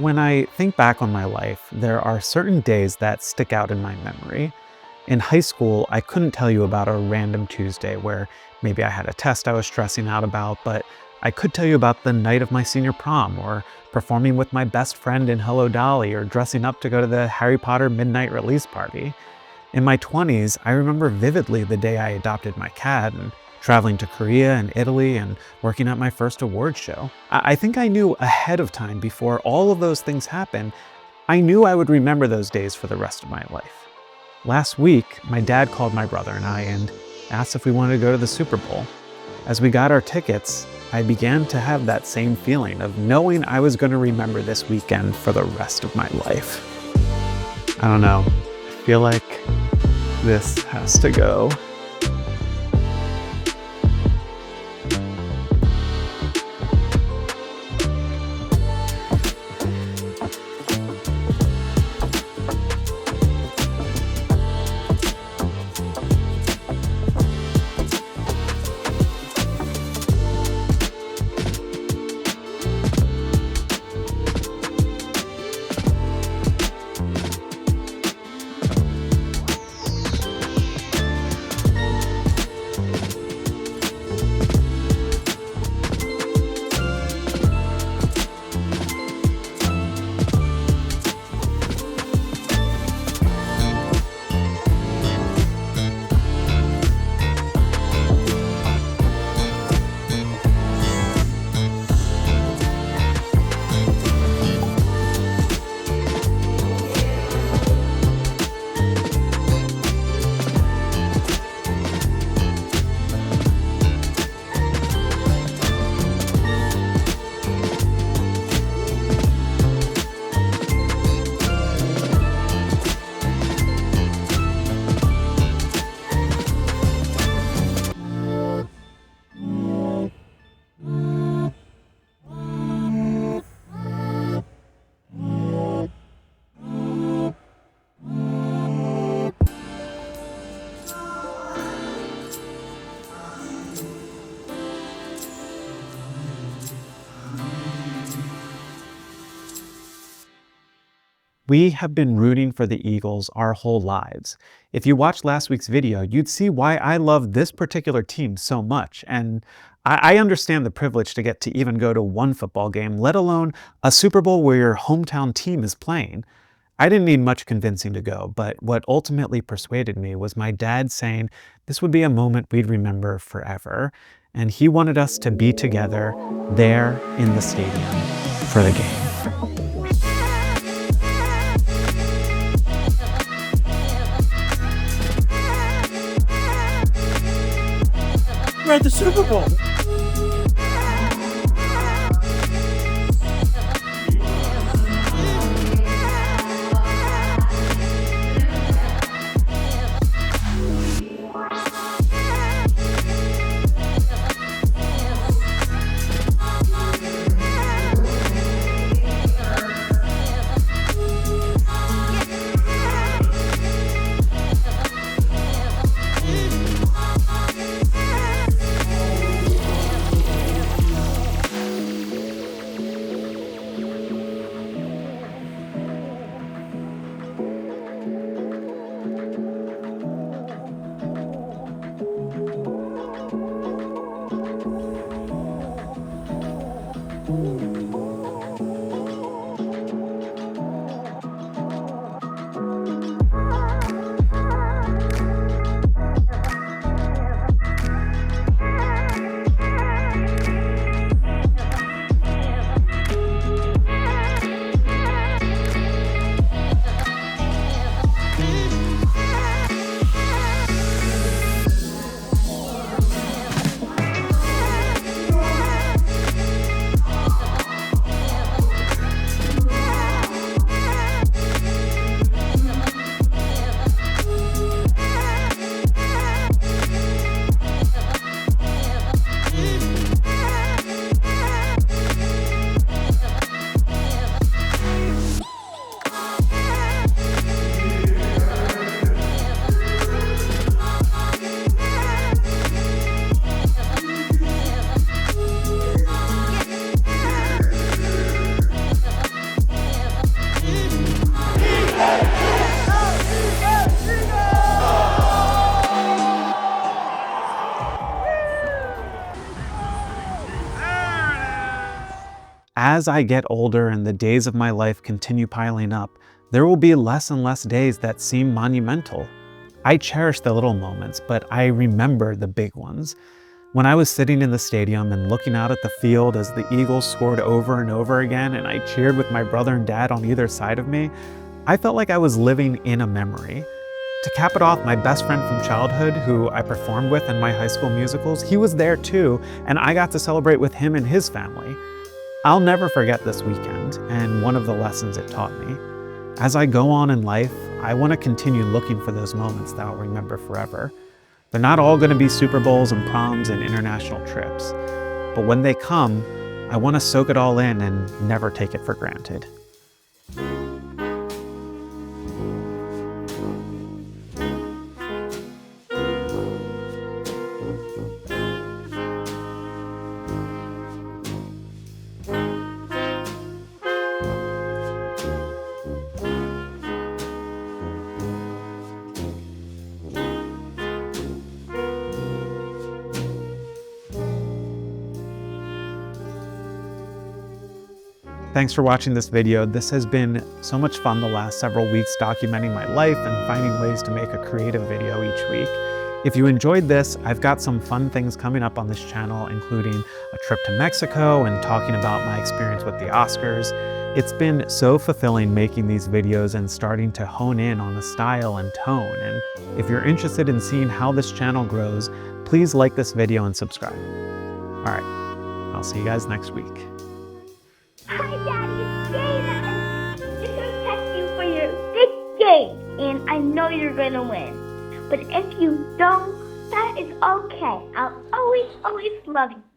When I think back on my life, there are certain days that stick out in my memory. In high school, I couldn't tell you about a random Tuesday where maybe I had a test I was stressing out about, but I could tell you about the night of my senior prom, or performing with my best friend in Hello Dolly, or dressing up to go to the Harry Potter midnight release party. In my 20s, I remember vividly the day I adopted my cat and traveling to Korea and Italy and working at my first award show. I think I knew ahead of time before all of those things happened. I knew I would remember those days for the rest of my life. Last week, my dad called my brother and I and asked if we wanted to go to the Super Bowl. As we got our tickets, I began to have that same feeling of knowing I was going to remember this weekend for the rest of my life. I don't know, I feel like this has to go. We have been rooting for the Eagles our whole lives. If you watched last week's video, you'd see why I love this particular team so much. And I understand the privilege to get to even go to one football game, let alone a Super Bowl where your hometown team is playing. I didn't need much convincing to go, but what ultimately persuaded me was my dad saying this would be a moment we'd remember forever. And he wanted us to be together there in the stadium for the game. We're at the Super Bowl. As I get older and the days of my life continue piling up, there will be less and less days that seem monumental. I cherish the little moments, but I remember the big ones. When I was sitting in the stadium and looking out at the field as the Eagles scored over and over again and I cheered with my brother and dad on either side of me, I felt like I was living in a memory. To cap it off, my best friend from childhood, who I performed with in my high school musicals, he was there too, and I got to celebrate with him and his family. I'll never forget this weekend and one of the lessons it taught me. As I go on in life, I want to continue looking for those moments that I'll remember forever. They're not all going to be Super Bowls and proms and international trips, but when they come, I want to soak it all in and never take it for granted. Thanks for watching this video. This has been so much fun the last several weeks documenting my life and finding ways to make a creative video each week. If you enjoyed this, I've got some fun things coming up on this channel, including a trip to Mexico and talking about my experience with the Oscars. It's been so fulfilling making these videos and starting to hone in on the style and tone. And if you're interested in seeing how this channel grows, please like this video and subscribe. All right, I'll see you guys next week. Hi, Daddy, it's Jada. Just gonna test you for your big game, and I know you're gonna win. But if you don't, that is okay. I'll always love you.